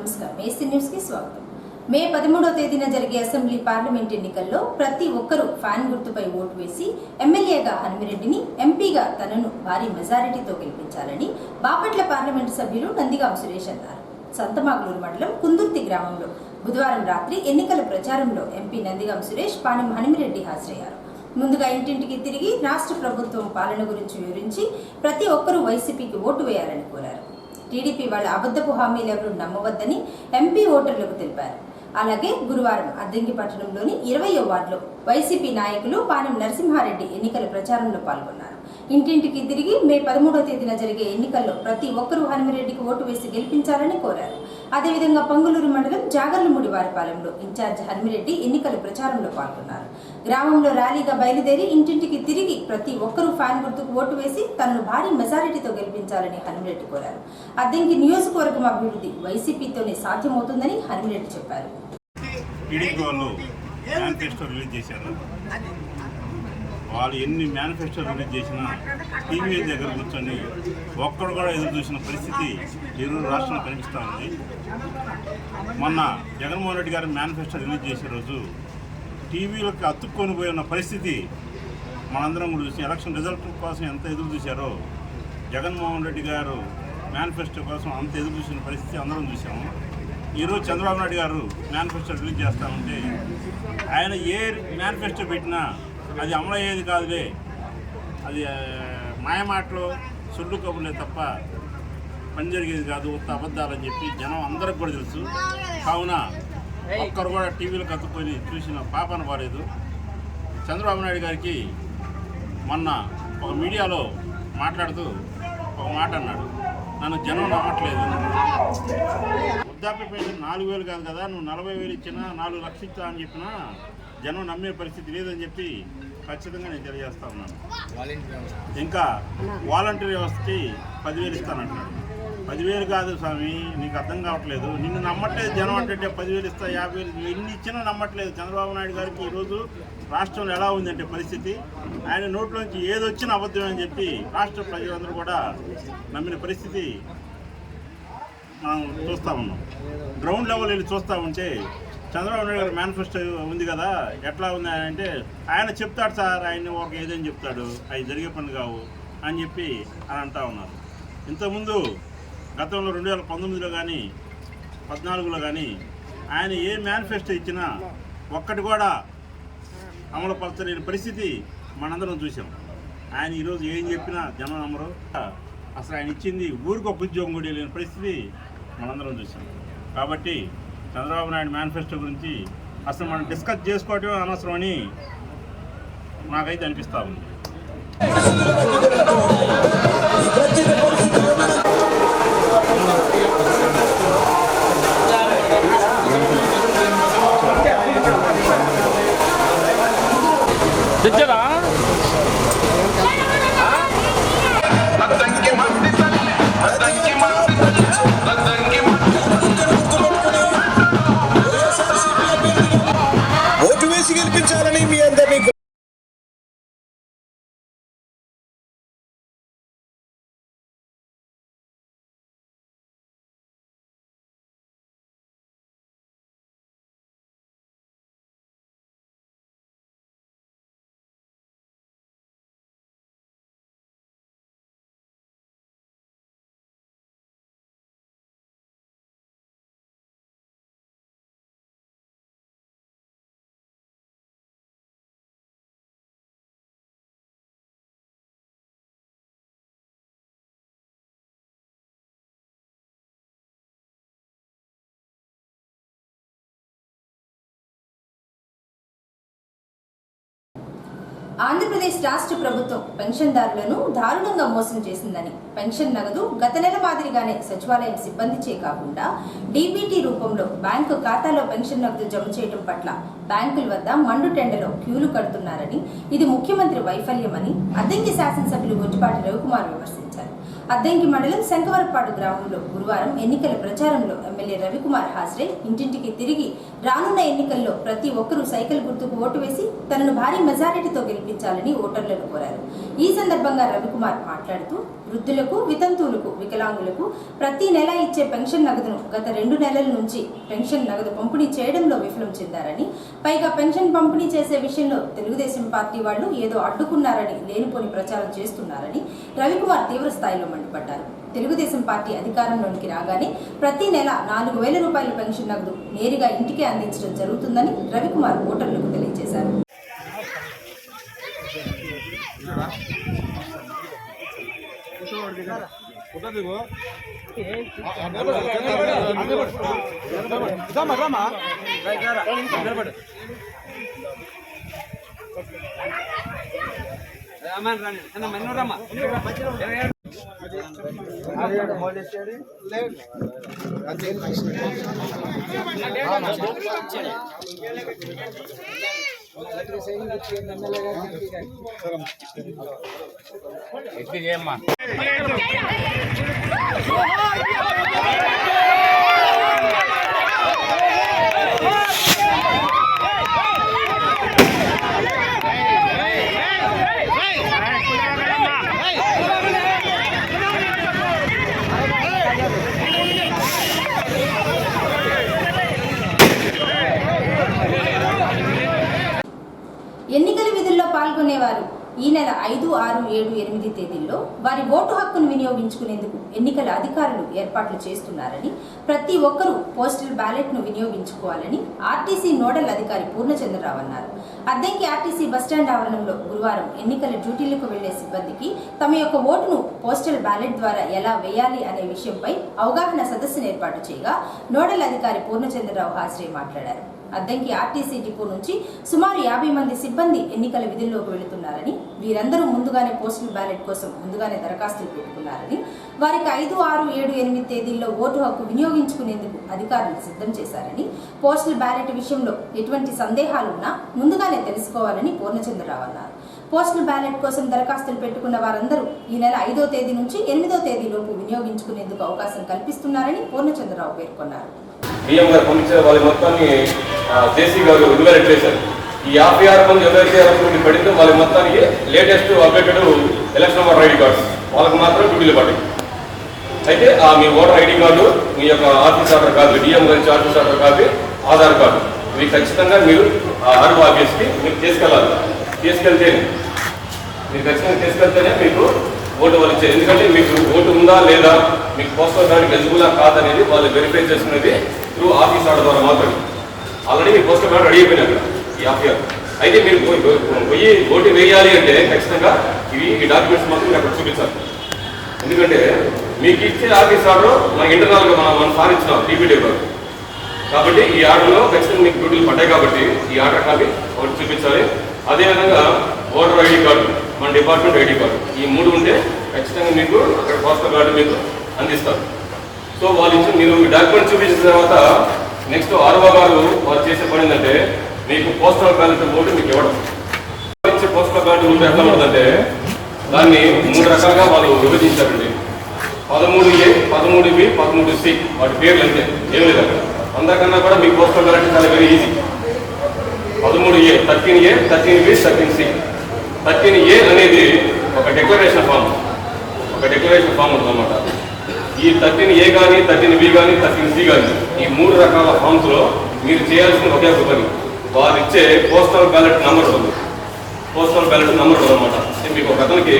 నమస్కారం AC news కి స్వాగతం. మే 13వ తేదీన జరిగే అసెంబ్లీ పార్లమెంట్ ఎన్నికల్లో ప్రతి ఒక్కరూ ఫ్యాన్ గుర్తుపై ఓటు వేసి ఎమ్మెల్యేగా హనుమిరెడ్డిని, ఎంపీగా తనను భారీ మెజారిటీతో గెలిపించాలని బాపట్ల పార్లమెంటు సభ్యులు నందిగాం సురేష్ అన్నారు. సంతమాగులూరు మండలం కుందుర్తి గ్రామంలో బుధవారం రాత్రి ఎన్నికల ప్రచారంలో ఎంపీ నందిగాం సురేష్, పాణెం హనుమిరెడ్డి హాజరయ్యారు. ముందుగా ఇంటింటికి తిరిగి రాష్ట్ర ప్రభుత్వం పాలన గురించి వివరించి ప్రతి ఒక్కరూ వైసీపీకి ఓటు వేయాలని కోరారు. టీడీపీ వాళ్ళ అబద్ధపు హామీలు ఎవరూ నమ్మవద్దని ఎంపీ ఓటర్లకు తెలిపారు. అలాగే గురువారం అద్దంకి పట్టణంలోని 20వ వార్డులో వైసీపీ నాయకులు పాణెం నరసింహారెడ్డి ఎన్నికల ప్రచారంలో పాల్గొన్నారు. ఇంటింటికి తిరిగి మే 13వ తేదీన జరిగే ఎన్నికల్లో ప్రతి ఒక్కరూ హనుమిరెడ్డికి ఓటు వేసి గెలిపించాలని కోరారు. అదేవిధంగా పంగులూరు మండలం జాగర్లమూడి వారిపాలెంలో ఇన్ఛార్జ్ హనుమిరెడ్డి ఎన్నికల ప్రచారంలో పాల్గొన్నారు. గ్రామంలో ర్యాలీగా బయలుదేరి ఇంటింటికి తిరిగి ప్రతి ఒక్కరూ ఫ్యాన్ గుర్తుకు ఓటు వేసి తనను భారీ మెజారిటీతో గెలిపించాలని హనుమిరెడ్డి కోరారు. అద్దంకి నియోజకవర్గం అభివృద్ధి వైసీపీతోనే సాధ్యమవుతుందని హనుమిరెడ్డి చెప్పారు. వాళ్ళు ఎన్ని మేనిఫెస్టో రిలీజ్ చేసినా టీవీ దగ్గర కూర్చొని ఒక్కడు కూడా ఎదురు చూసిన పరిస్థితి ఈరోజు రాష్ట్రంలో కనిపిస్తూ ఉంది. మొన్న జగన్మోహన్ రెడ్డి గారు మేనిఫెస్టో రిలీజ్ చేసే రోజు టీవీలకు అతుక్కొని పోయి ఉన్న పరిస్థితి మనందరం కూడా చూసి ఎలక్షన్ రిజల్ట్ కోసం ఎంత ఎదురు చూశారో జగన్మోహన్ రెడ్డి గారు మేనిఫెస్టో కోసం అంత ఎదురు చూసిన పరిస్థితి అందరం చూసాము. ఈరోజు చంద్రబాబు నాయుడు గారు మేనిఫెస్టో రిలీజ్ చేస్తామంటే ఆయన ఏ మేనిఫెస్టో పెట్టినా అది అమలు అయ్యేది కాదులే, అది మాయమాటలు సొల్లు కబుర్లే తప్ప పని జరిగేది కాదు, ఉత్త అబద్ధాలని చెప్పి జనం అందరికి కూడా తెలుసు. కావున ఒక్కరు కూడా టీవీలకు అతుక్కొని చూసిన పాపన పాలేదు. చంద్రబాబు నాయుడు గారికి మొన్న ఒక మీడియాలో మాట్లాడుతూ ఒక మాట అన్నాడు, నన్ను జనం నమ్మట్లేదు, వృద్ధాప్య పెన్షన్ 4,000 కాదు కదా, నువ్వు 40,000 ఇచ్చినా 4 లక్షలు ఇస్తా అని చెప్పినా జనం నమ్మే పరిస్థితి లేదని చెప్పి ఖచ్చితంగా నేను తెలియజేస్తా ఉన్నాను. ఇంకా వాలంటీర్ వ్యవస్థకి 10,000 ఇస్తానంటున్నాడు. 10,000 కాదు స్వామి, నీకు అర్థం కావట్లేదు, నిన్ను నమ్మట్లేదు జనం అంటే 10,000 ఇస్తా, 50,000 ఎన్ని ఇచ్చినా నమ్మట్లేదు. చంద్రబాబు నాయుడు గారికి ఈరోజు రాష్ట్రంలో ఎలా ఉందంటే పరిస్థితి, ఆయన నోట్లోంచి ఏదొచ్చినా అబద్ధం అని చెప్పి రాష్ట్ర ప్రజలందరూ కూడా నమ్మిన పరిస్థితి మనం చూస్తూ ఉన్నాం. గ్రౌండ్ లెవెల్ వెళ్ళి చూస్తూ ఉంటే చంద్రబాబు నాయుడు గారు మేనిఫెస్టో ఉంది కదా, ఎట్లా ఉంది అంటే ఆయన చెప్తాడు సార్, ఆయన ఒక ఏదని చెప్తాడు, అవి జరిగే పని కావు అని చెప్పి అని అంటూ ఉన్నారు. ఇంతకుముందు గతంలో 2019లో కానీ 14లో కానీ ఆయన ఏ మేనిఫెస్టో ఇచ్చినా ఒక్కటి కూడా అమలు పరచలేని పరిస్థితి మనందరం చూసాం. ఆయన ఈరోజు ఏం చెప్పినా జనం నమ్మరు. అసలు ఆయన ఇచ్చింది ఊరికి ఒక ఉద్యోగం కూడా లేని పరిస్థితి మనందరం చూసాం. కాబట్టి చంద్రబాబు నాయుడు మేనిఫెస్టో గురించి అసలు మనం డిస్కస్ చేసుకోవటం అనవసరం అని నాకైతే అనిపిస్తూ ఉంది. ఓటు వేసి గెలిపించాలని మీ అందరినీ ఆంధ్రప్రదేశ్ రాష్ట్ర ప్రభుత్వం పెన్షన్దారులను దారుణంగా మోసం చేసిందని, పెన్షన్ నగదు గత నెల మాదిరిగానే సచివాలయం సిబ్బందిచే కాకుండా డీబీటీ రూపంలో బ్యాంకు ఖాతాలో పెన్షన్ నగదు జమ చేయడం పట్ల బ్యాంకుల వద్ద మండుటెండలో క్యూలు కడుతున్నారని, ఇది ముఖ్యమంత్రి వైఫల్యమని అద్దంకి శాసనసభ్యులు గొట్టిపాటి రవికుమార్ విమర్శించారు. అద్దంకి మండలం శంకవరపాడు గ్రామంలో గురువారం ఎన్నికల ప్రచారంలో ఎమ్మెల్యే రవికుమార్ హాజరై ఇంటింటికి తిరిగి రానున్న ఎన్నికల్లో ప్రతి ఒక్కరూ సైకిల్ గుర్తుకు ఓటు వేసి తనను భారీ మెజారిటీతో గెలిపించాలని ఓటర్లను కోరారు. ఈ సందర్భంగా రవికుమార్ మాట్లాడుతూ వృద్ధులకు, వితంతువులకు, వికలాంగులకు ప్రతి నెల ఇచ్చే పెన్షన్ నగదును గత 2 నెలల నుంచి పెన్షన్ నగదు పంపిణీ చేయడంలో విఫలం చెందారని, పైగా పెన్షన్ పంపిణీ చేసే విషయంలో తెలుగుదేశం పార్టీ వాళ్ళు ఏదో అడ్డుకున్నారని లేనిపోని ప్రచారం చేస్తున్నారని రవికుమార్ తీవ్ర స్థాయిలో మండిపడ్డారు. తెలుగుదేశం పార్టీ అధికారంలోనికి రాగానే ప్రతి నెల 4,000 రూపాయల పెన్షన్ నగదు నేరుగా ఇంటికే అందించడం జరుగుతుందని రవికుమార్ ఓటర్లకు తెలియజేశారు. ఎన్నికల విధుల్లో పాల్గొనేవారు ఈ నెల 5, 6, 7, 8 తేదీల్లో వారి ఓటు హక్కును వినియోగించుకునేందుకు ఎన్నికల అధికారులు ఏర్పాట్లు చేస్తున్నారని, ప్రతి ఒక్కరూ పోస్టల్ బ్యాలెట్ను వినియోగించుకోవాలని ఆర్టీసీ నోడల్ అధికారి పూర్ణచంద్రరావు అన్నారు. అద్దెంకి ఆర్టీసీ బస్టాండ్ ఆవరణంలో గురువారం ఎన్నికల డ్యూటీలకు వెళ్లే సిబ్బందికి తమ యొక్క ఓటును పోస్టల్ బ్యాలెట్ ద్వారా ఎలా వేయాలి అనే విషయంపై అవగాహన సదస్సును ఏర్పాటు చేయగా నోడల్ అధికారి పూర్ణచంద్రరావు హాజరై మాట్లాడారు. అద్దంకి ఆర్టీసీ డిపో నుంచి సుమారు 50 మంది సిబ్బంది ఎన్నికల విధుల్లోకి వెళుతున్నారని, వీరందరూ ముందుగానే పోస్టల్ బ్యాలెట్ కోసం ముందుగానే దరఖాస్తులు పెట్టుకున్నారని, వారికి 5, 6, 7, 8 తేదీల్లో ఓటు హక్కు వినియోగించుకునేందుకు అధికారులు సిద్ధం చేశారని, పోస్టల్ బ్యాలెట్ విషయంలో ఎటువంటి సందేహాలున్నా ముందుగానే తెలుసుకోవాలని పూర్ణచంద్రరావు అన్నారు. పోస్టల్ బ్యాలెట్ కోసం దరఖాస్తులు పెట్టుకున్న వారందరూ ఈ నెల 5వ తేదీ నుంచి 8వ తేదీలోపు వినియోగించుకునేందుకు అవకాశం కల్పిస్తున్నారని పూర్ణచంద్రరావు పేర్కొన్నారు. డిఎం గారు పంపించిన వాళ్ళ మొత్తాన్ని జేసీ గారు ఇన్వెస్ట్ చేశారు. ఈ 56 మంది ఎవరైతే ఎలక్షన్ పడిందో వాళ్ళ మొత్తానికి latest updated election voter ID cards వాళ్ళకి మాత్రం డ్యూటీలు పడ్డాయి. అయితే మీ ఓటర్ ఐడి కార్డు, మీ యొక్క ఆఫీస్ ఆర్డర్ కాపీ, డిఎం గారి office order copy, Aadhaar card ఇవి ఖచ్చితంగా మీరు ఆర్ఓ ఆఫీస్కి మీరు తీసుకెళ్ళాలి. మీరు ఖచ్చితంగా తీసుకెళ్తేనే మీకు ఓటు వాళ్ళు ఇచ్చారు. ఎందుకంటే మీకు ఓటు ఉందా లేదా, మీకు పోస్టల్ బ్యాలెట్ ఎలిజిబులా కాదనేది వాళ్ళు వెరిఫై చేసుకునేది త్రూ ఆఫీస్ ఆర్డర్ ద్వారా మాత్రమే. ఆల్రెడీ మీ పోస్టల్ బ్యాలెట్ రెడీ అయిపోయినా అక్కడ ఈ ఆఫీస్. అయితే మీరు పోయి ఓటు వేయాలి అంటే ఖచ్చితంగా ఈ డాక్యుమెంట్స్ మాత్రం మీరు అక్కడ చూపించాలి. ఎందుకంటే మీకు ఇచ్చే ఆఫీస్ ఆర్డర్ మన ఇంటర్నల్గా మనం సాధించినాం టీపీటీ గారు. కాబట్టి ఈ ఆర్డర్లో ఖచ్చితంగా మీకు డ్యూటీలు పడ్డాయి కాబట్టి ఈ ఆర్డర్ కాపీ ఒకటి చూపించాలి. అదేవిధంగా ఓటర్ ఐడి కార్డు, మన డిపార్ట్మెంట్ ఐడి కార్డు, ఈ 3 ఉంటే ఖచ్చితంగా మీకు అక్కడ పోస్టల్ కార్డు మీకు అందిస్తారు. సో వాళ్ళు ఇచ్చి మీరు డాక్యుమెంట్ చూపించిన తర్వాత నెక్స్ట్ ఆర్ఓ గారు వారు చేసే పని ఏంటంటే మీకు పోస్టల్ బ్యాలెట్ ఓటు మీకు ఇవ్వడం. ఇచ్చే పోస్టల్ కార్డు ఓటు ఎట్లా ఉంటుందంటే దాన్ని 3 రకాలుగా వాళ్ళు విభజించారండి. 13A, 13B, 13C వాటి పేర్లు అంతే, ఏం లేదు అక్కడ. అందరికన్నా కూడా మీకు పోస్టల్ బ్యాలెట్ చాలా very easy. 13A, 13A, 13B, 13C. 13A అనేది ఒక డిక్లరేషన్ ఫామ్ ఉంటుంది అన్నమాట. ఈ 13A కానీ, 13B కానీ, 13C కానీ ఈ 3 రకాల ఫామ్స్లో మీరు చేయాల్సిన ఒకే ఒక పని, వారు ఇచ్చే పోస్టల్ బ్యాలెట్ నెంబర్ ఉంది. పోస్టల్ బ్యాలెట్ నెంబర్ ఉందన్నమాట. మీకు ఒక అతనికి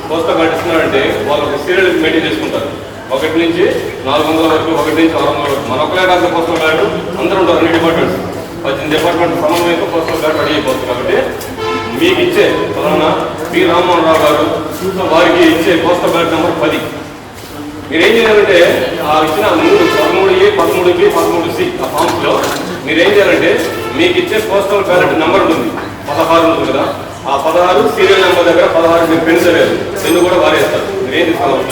పోస్టల్ బ్యాలెట్ ఇస్తున్నారంటే వాళ్ళు ఒక సీరియల్ మెయింటైన్ చేసుకుంటారు. 1 నుంచి 400 వరకు, 1 నుంచి 600 వరకు. మన ఒకలే కాదు పోస్టల్ బ్యాలెట్ అందరూ ఉంటారు. అన్ని డిపార్ట్మెంట్స్ 18 డిపార్ట్మెంట్ సమన్వయంతో పోస్టల్ బ్యాలెట్ రెడీ అయిపోతుంది. కాబట్టి మీకు ఇచ్చే ఫలానా పి రామ్మోహన్ రావు గారు వారికి ఇచ్చే పోస్టల్ బ్యాలెట్ నెంబర్ 10. మీరేం చేయాలంటే ఆ ఇచ్చిన 13A, 13B, 13C ఆ ఫామ్స్లో మీరేం చేయాలంటే మీకు ఇచ్చే పోస్టల్ బ్యాలెట్ నెంబర్ ఉంటుంది, 16 ఉంటుంది కదా. ఆ 16 సీరియల్ నెంబర్ దగ్గర 16 మీరు పెన్ లేదు, పెన్ను కూడా వారేస్తారు. మీరేం తీసుకోవాలి,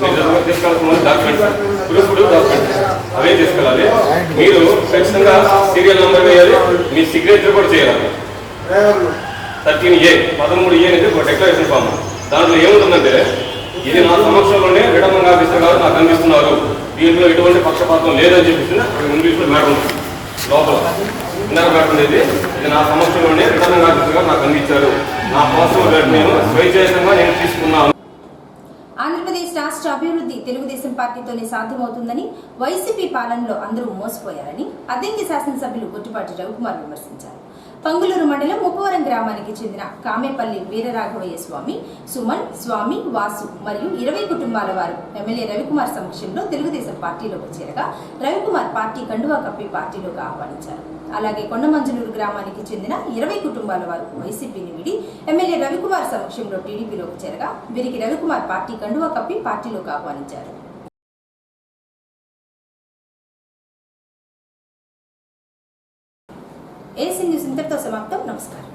మీరు తీసుకోవాల్సిన డాక్యుమెంట్స్, ప్రూఫ్డ్ డాక్యుమెంట్స్ అవే తీసుకెళ్ళాలి. మీరు ఖచ్చితంగా సీరియల్ నెంబర్ వేయాలి, మీ సిగ్నేచర్ కూడా చేయాలి. 13A, 13A అనేది ఒక డిక్లరేషన్ ఫామ్. దాంట్లో ఏముంటుందంటే ఇది నా సమక్షంలోనే రిటర్నింగ్ ఆఫీసర్ గారు నాకు అందిస్తున్నారు, దీంట్లో ఎటువంటి పక్షపాతం లేదని చెప్పేసి ఇంగ్లీష్లో మ్యాటర్ ఉంటుంది లోపల. ఇందాక మ్యాటర్ అనేది ఇది నా సమక్షంలోనే రిటర్నింగ్ ఆఫీసర్ గారు నాకు అందించారు, నా పోస్టల్ బ్యాలెట్ నేను స్వైచ్ఛికంగా నేను తీసుకున్నాను. ఆంధ్రప్రదేశ్ రాష్ట్ర అభివృద్ధి తెలుగుదేశం పార్టీతోనే సాధ్యమవుతుందని, వైసీపీ పాలనలో అందరూ మోసపోయారని అద్దెంకి శాసనసభ్యులు గొట్టిపాటి రవికుమార్ విమర్శించారు. పంగులూరు మండలం ముప్పవరం గ్రామానికి చెందిన కామేపల్లి వీరరాఘవయ్య స్వామి, సుమన్, స్వామి, వాసు మరియు 20 కుటుంబాల వారు ఎమ్మెల్యే రవికుమార్ సమక్షంలో తెలుగుదేశం పార్టీలోకి చేరగా రవికుమార్ పార్టీ కండువా కప్పి పార్టీలోకి ఆహ్వానించారు. అలాగే కొండమంజులూరు గ్రామానికి చెందిన 20 కుటుంబాల వారు వైసీపీని విడి ఎమ్మెల్యే రవికుమార్ సమక్షంలో టీడీపీలోకి చేరగా వీరికి రవికుమార్ పార్టీ కండువా కప్పి పార్టీలోకి ఆహ్వానించారు. ఏసీ న్యూస్ ఇంతటితో సమాప్తం. నమస్కారం.